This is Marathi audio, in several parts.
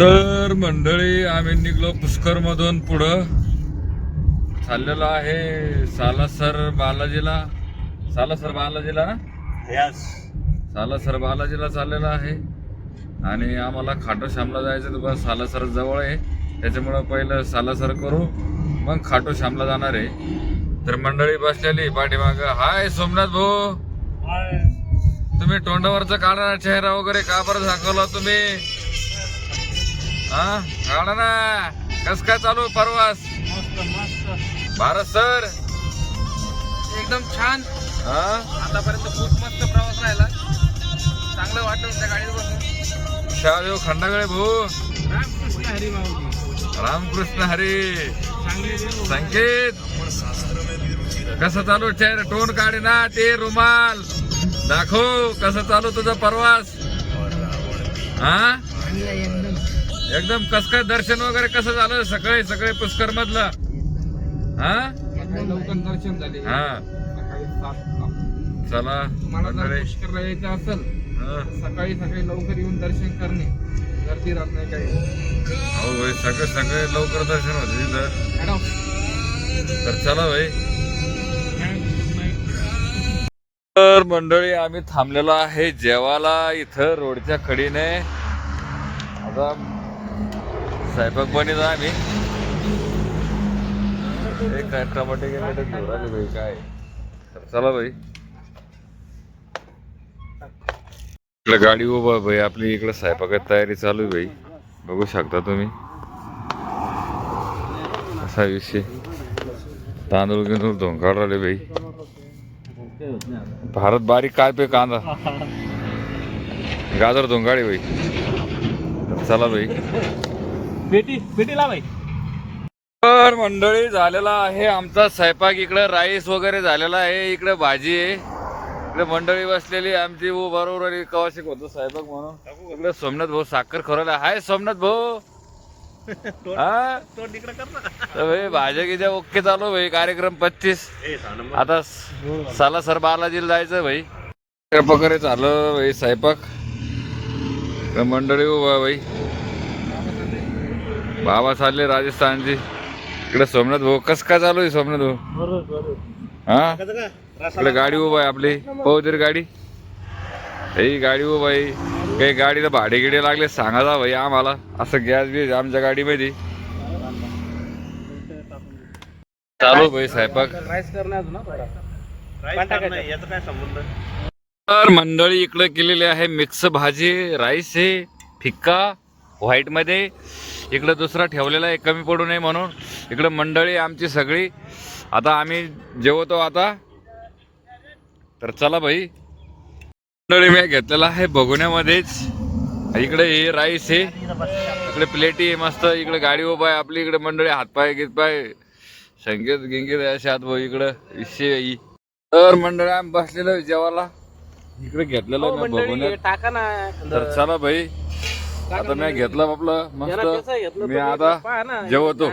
तर मंडळी आम्ही निघलो पुष्कर मधून पुढं चाललेलो आहे सालासर बालाजीला. सालासर बालाजीला ना, सालासर बालाजीला चाललेला आहे. आणि आम्हाला खाटू श्यामला जायचं दुकान सालासर जवळ आहे, त्याच्यामुळं पहिलं सालासर करू मग खाटू श्यामला जाणार आहे. तर मंडळी बसलेली पाठीमाग. हाय सोमनाथ भाऊ, तुम्ही तोंडावरचा काढा चेहरा वगैरे का बरं झाकवला तुम्ही? हा काढा ना. कस काय चालू परवास? भारत सर एकदम छान. हा आतापर्यंत खूप मस्त प्रवास राहिला. चांगलं वाटलं त्या गाडीत बसून. शाहदेव खंडागळे भाऊ, रामकृष्ण हरी माऊली. रामकृष्ण हरी. चांगले देव. संकेत कसं चालू? चेहरा टोन काढे ना, ते रुमाल दाखव. कसं चालू तुझा प्रवास? हा चांगलं एकदम. एकदम. कस काय दर्शन वगैरे कसं झालं सकाळी सकाळी पुष्कर मधलं? हा लवकर दर्शन झाले. हा सकाळी 7 चला तुम्हाला जर मंडळी. पुष्करला यायचं असेल हा. सकाळी सकाळी लवकर येऊन दर्शन करणे. गर्दी राहत नाही काही. हो भाई, सगळे सगळे लवकर दर्शन होते तिथं. मॅडम तर चला भाई. तर मंडळी आम्ही थांबलेलो आहे जेवायला इथं रोडच्या कडीने. आता स्वयंपाक बनवतो आम्ही. एक काय टमाटे गेले घेऊन आले भाई काय. तर चला भाई. इकडे गाडी उभा भाई आपली. इकडे स्वयंपाकाची तयारी चालू आहे भाई, बघू शकता तुम्ही. असा विषय. तांदूळ गिंदूळ धुवून काढ राहिले भाई. भारत बारीक काय पे कांदा गाजर धुवून काढे भाई. चला भाई. भेटीला बाई. तर मंडळी झालेला आहे आमचा स्वयंपाक. इकडे राईस वगैरे झालेला आहे, इकडे भाजी आहे, इकडे मंडळी बसलेली आमची. बरोबर कवाशिक होतो स्वयंपाक म्हणून. इकडे सोमनाथ भाऊ साखर खवरायला. हाय सोमनाथ भाऊ. हा तर भाई भाज्या गिज्या ओके चालू भाई. कार्यक्रम 25. आता सालासर बालाजीला जायचं भाई. प्रकारे चालू भाई स्वयंपाक. मंडळी उभा भाई. बाबा चालले राजस्थानची. इकडे सोमनाथ भाऊ. कस काय चालू आहे सोमनाथ भाऊ? हा इकडे गाडी उभा आहे आपली. पौदीर गाडी. ही गाडी उभा आहे. काही गाडीला भाडे गिडे लागले सांगा जा भाई आम्हाला. असं गॅस बीस आमच्या गाडीमध्ये चालू भाई स्वयंपाक. राईस करणे अजून याचा काय संबंध? तर मंडळी इकडे केलेली आहे मिक्स भाजी. राईस आहे फिक्का व्हाईट मध्ये. इकडे दुसरा ठेवलेला आहे कमी पडू नये म्हणून. इकडे मंडळी आमची सगळी. आता आम्ही जेवतो आता. तर चला भाई. मंडळी मी घेतलेला आहे बघण्यामध्येच. इकडे हे राईस आहे, इकडे प्लेटी आहे मस्त. इकडे गाडी उभा आहे आपली. इकडे मंडळी हातपाय गीतपाय संगीत गिंगीत असे हात भाऊ. इकडे विषय. तर मंडळी आम्ही बसलेलो जेवायला. इकडे घेतलेलं मी बघण्यात. टाका ना. तर चला भाई. आता मी घेतलं आपलं मस्त. मी आता जेवतो.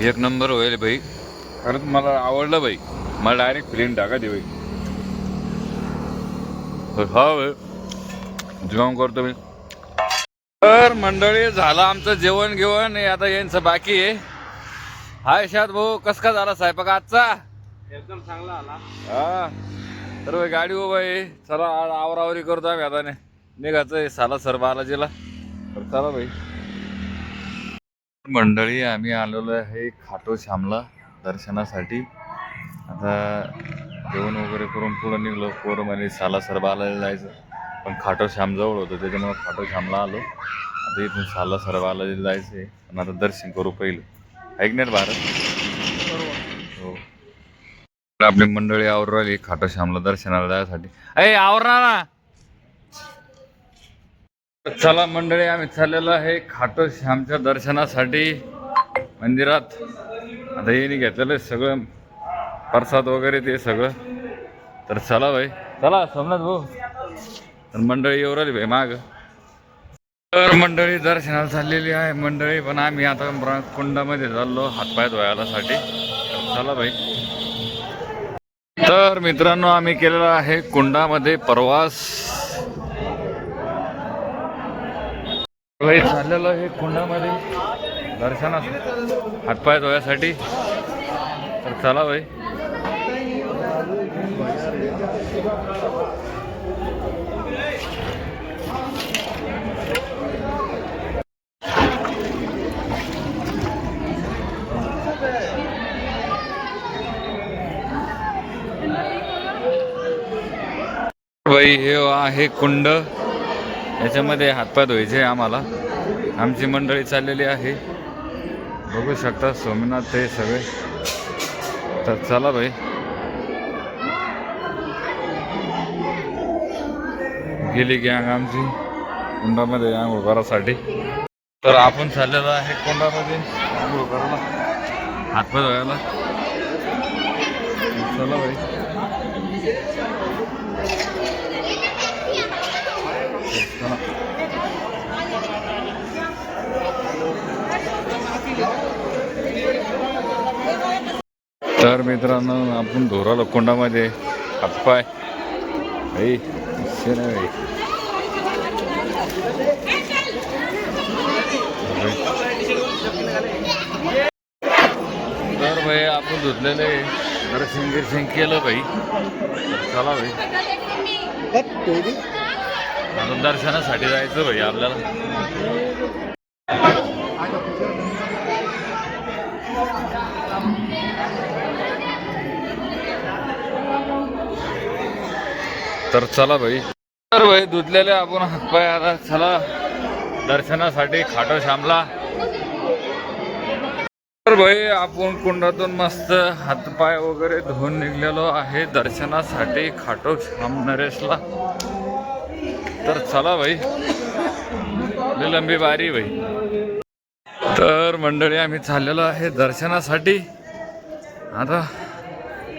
एक नंबर होईल भाई. खरंच मला आवडलं भाई. मला डायरेक्ट फिल्म टाका दे भाई. हा भाई जेवण करतो मी. तर मंडळी झालं आमचं जेवण घेऊन. आता यांचं बाकी आहे. हाय शाद भाऊ, कस का झाला स्वयंपाक आजचा? एकदम चांगला आला. हा तर भाई गाडी उभा आहे. चला आवरावरी करतो आम्ही आता. निघायचंय सालासर बालाजीला. तर चला भाई. मंडळी आम्ही आलेलो आहे खाटू श्यामला दर्शनासाठी. आता जेवण वगैरे करून पुढं निघलो. पोरं म्हणे सालासर बालाजीला जायचं, पण खाटू श्याम जवळ होतं त्याच्यामुळे खाटू श्यामला आलो. आता इथून सालासर बालाजीला जायचं आहे. पण आता दर्शन करू पहिलं. ऐकणार भारत. हो आपली मंडळी आवर राहिली खाटू श्यामला दर्शनाला जायसाठी. अय आवरा ना. चला मंडळी आम्ही चाललेलो आहे खाटू श्यामच्या दर्शनासाठी मंदिरात. आता येणे घेतलेलं सगळं प्रसाद वगैरे ते सगळं. तर चला भाई. चला सोमनाथ भाऊ. तर मंडळी येऊ राहिली भाई माग. तर मंडळी दर्शनाला चाललेली आहे मंडळी. पण आम्ही आता कुंडामध्ये चाललो हातपाय धुवायला साठी. चला भाई. तर मित्रांनो आम्ही केलेला आहे कुंडामध्ये प्रवास. चाललेलो आहे कुंडामध्ये दर्शनास हातपाय धुण्यासाठी. तर चला भाई. भाई हे आहे कुंड. याच्यामध्ये हातपाय धुवायचे आम्हाला. आमची मंडळी चाललेली आहे, बघू शकता सोमनाथ ते सगळे. तर चला भाई. गेली गँग आमची कुंडामध्ये आंघोळ करासाठी. तर आपण चाललेलो आहे कुंडामध्ये आंघोळ करायला, हातपाय धुवायला. चला भाई. तर मित्रांनो आपण धोराला कुंडामध्ये हातपाय भाई. तर भाई आपण धुतलेले दर्शन गिर्शन केलं भाई. चला भाई आता दर्शनासाठी जायचं भाई आपल्याला. तर चला भाई. तर भाई धुतलेले आपण हातपाय आता चला दर्शनासाठी खाटो श्यामला. तर भाई आपण कुंडातून मस्त हातपाय वगैरे धुवून निघलेलो आहे दर्शनासाठी खाटो श्याम नरेशला. तर चला भाई लंबी बारी भाई. तर मंडळी आम्ही चाललेलो आहे दर्शनासाठी आता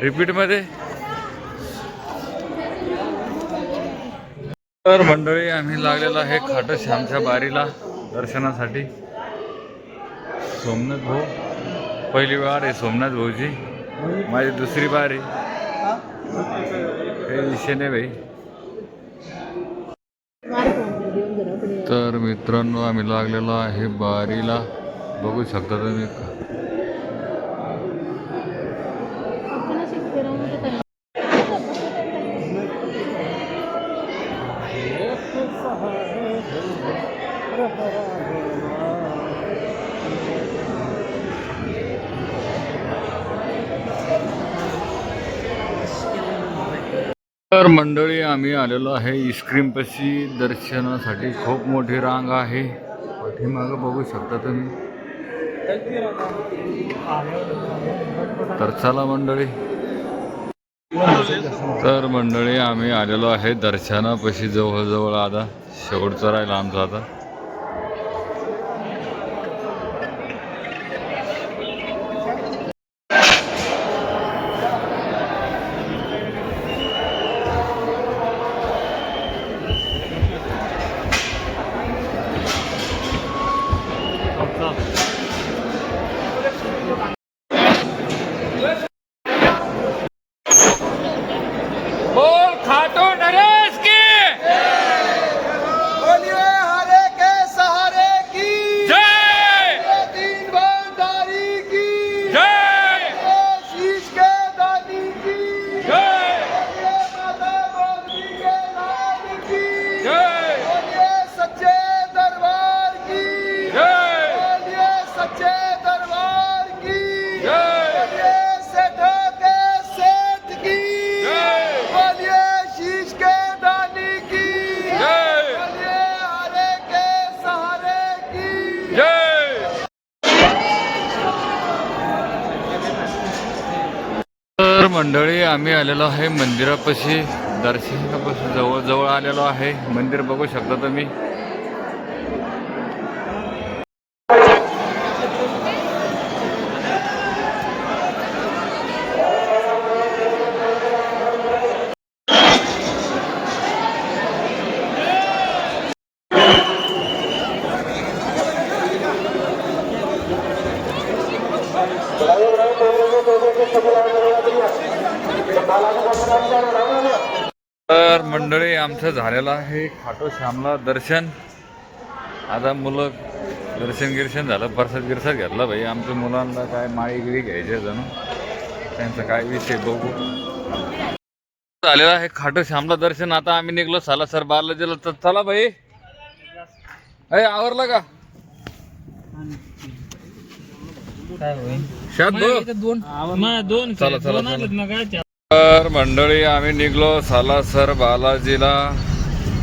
रिपीटमध्ये. तर मंडळी आम्ही लागलेलो आहे खाटो श्यामच्या बारीला दर्शनासाठी. सोमनाथ भाऊ पहिली वार आहे सोमनाथ भाऊची, माझी दुसरी बार आहे. काही विषय नाही भाई. तर मित्रांनो आम्ही लागलेलो आहे बारीला, बघू शकता तुम्ही. तर मंडळी आम्ही आलेलो आहे आईस्क्रीमपाशी दर्शनासाठी. खूप मोठी रांग आहे पाठीमागं, बघू शकता तुम्ही. तर चला मंडळी. तर मंडळी आम्ही आलेलो आहे दर्शनापाशी जवळजवळ. आता शेवटचं राहिला आमचं आता. बोल खाटो नरेश की बोलिए हरे के सहारे की जय, दीन भंडारी की जय, शीश के दानी की जय, बोलिए माता बोली के लाल की जय, बोलिए सच्चे दरबार की जय, बोलिए सच्चे दरबार की जय, बोलिए सेठों के सेठ की जय, बोलिए शीश के दानी की जय, बोलिए हरे के सहारे की जय. तर मंडळी आम्ही आलेलो आहे मंदिरापाशी. दर्शनापासून जवळ आलेलो आहे. मंदिर बघू शकता तुम्ही. Gracias. मंडळी आमचं झालेलं आहे खाटू श्यामला दर्शन. आता मुलं दर्शन झालं, प्रसाद घेतला भाई. आमच्या मुलांना काय माळी गिळी घ्यायचे जणू, त्यांचा काय विषय बघू. झालेलं आहे खाटू श्यामला दर्शन. आता आम्ही निघलो सालासर बालाजीला. तर चला भाई. आवरलं का चला चला. तर मंडळी आम्ही निघलो सालासर बालाजीला.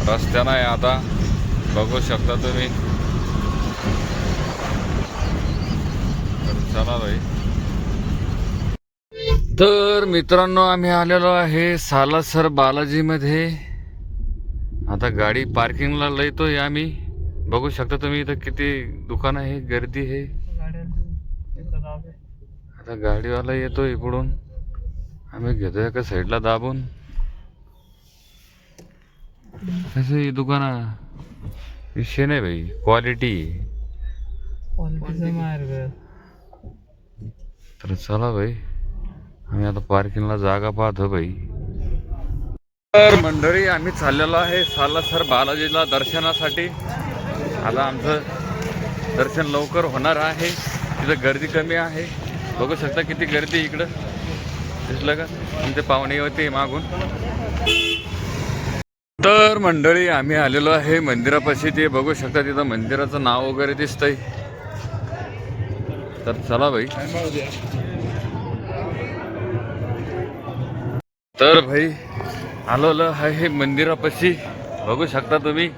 रस्त्यानं आहे आता, बघू शकता तुम्ही. चला भाई. तर मित्रांनो आम्ही आलेलो आहे सालासर बालाजी मध्ये. आता गाडी पार्किंगला लयतोय आम्ही. बघू शकता तुम्ही इथं किती दुकान आहे, गर्दी आहे. आता गाडीवाला येतोय इकडून, आम्ही घेतोय एका साईडला दाबून. कसे दुकान विषय नाही भाई, क्वालिटी. तर चला भाई, आम्ही आता पार्किंगला जागा पाहतो भाई. तर मंडळी आम्ही चाललेलो आहे सालासर बालाजीला दर्शनासाठी. आता आमचं दर्शन लवकर होणार आहे. तिथं गर्दी कमी आहे, बघू शकता किती गर्दी इकडं. दिसलं का, आमचे पाहुणे होते मागून. तर मंडळी आम्ही आलेलो आहे मंदिरापाशी. ते बघू शकता तिथं मंदिराचं नाव वगैरे दिसतंय. तर चला भाई. तर भाई आलेलो आहे मंदिरापाशी, बघू शकता तुम्ही.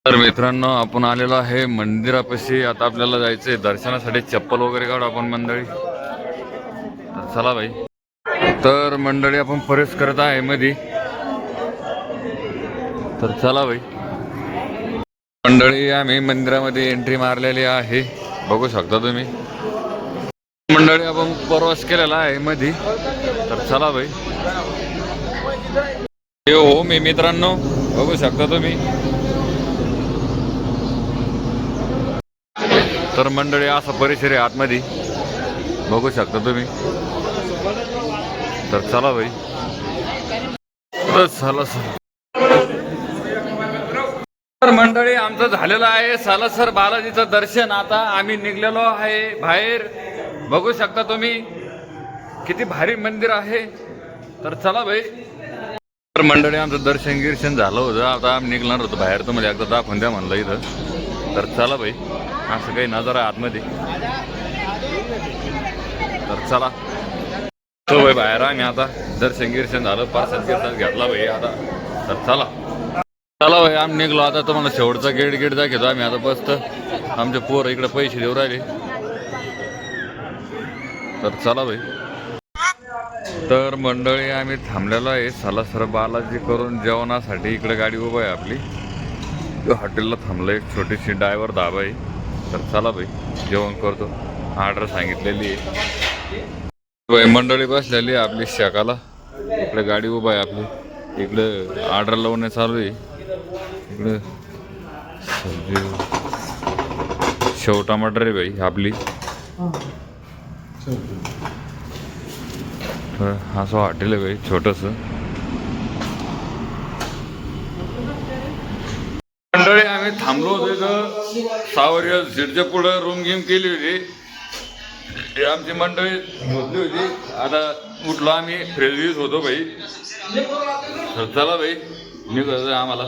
तर मित्रांनो आपण आलेलो आहे मंदिरापाशी. आता आपल्याला जायचंय दर्शनासाठी. चप्पल वगैरे काढू आपण मंडळी. तर चला भाई. तर मंडळी आपण प्रवेश करत आहे मध्ये. तर चला भाई. मंडळी आम्ही मंदिरामध्ये एंट्री मारलेली आहे, बघू शकता तुम्ही. मंडळी आपण प्रवास केलेला आहे मध्ये. तर चला भाई. हो मी मित्रांनो बघू शकता तुम्ही. तर मंडळी असा परिसर आहे आतमध्ये, बघू शकता तुम्ही. तर चला भाई. तर चला. तर मंडळी आमचं झालेलं आहे सालासर बालाजीचं दर्शन. आता आम्ही निघलेलो आहे बाहेर, बघू शकता तुम्ही किती भारी मंदिर आहे. तर चला भाई. तर मंडळी आमचं दर्शन झालं होतं. आता आम्ही निघणार होतो बाहेर, तुम्हाला एकदा दाखवून द्या म्हणलं इथं. तर चला भाई, असं काही नजारा आहे आतमध्ये. तर चला तो भाई बाहेर. आम्ही आता दर्शन झालं, प्रसाद घेतला भाई आता. तर चला भाई आम्ही निघलो. आता तुम्हाला शेवटचा गेट दाखवतो आम्ही. आता बसत आमचे पोरं इकडे पैसे देऊ राहिले. तर चला भाई. तर मंडळी आम्ही थांबलेलो आहे सालासर बालाजी करून जेवणासाठी. इकडे गाडी उभा आहे आपली. हॉटेलला थांबलं, एक छोटीशी ड्रायव्हर धाबा आहे. तर चला भाई जेवण करतो. ऑर्डर सांगितलेली आहे भाई. मंडळी बसलेली आहे आपली शाकाला. इकडे गाडी उभा आहे आपली. इकडे ऑर्डर लावणे चालू आहे. इकडे शेव टमाटर आहे भाई आपली. असं हॉटेल आहे भाई छोटंसं. मंडळी आम्ही थांबलो होतो इथं सावरिया झिडच्या पुढं रूम गेम केली होती. आमची मंडळी झोपली होती. आता उठलो आम्ही, फ्रेश होतो भाई. चला भाई निघायचं आम्हाला.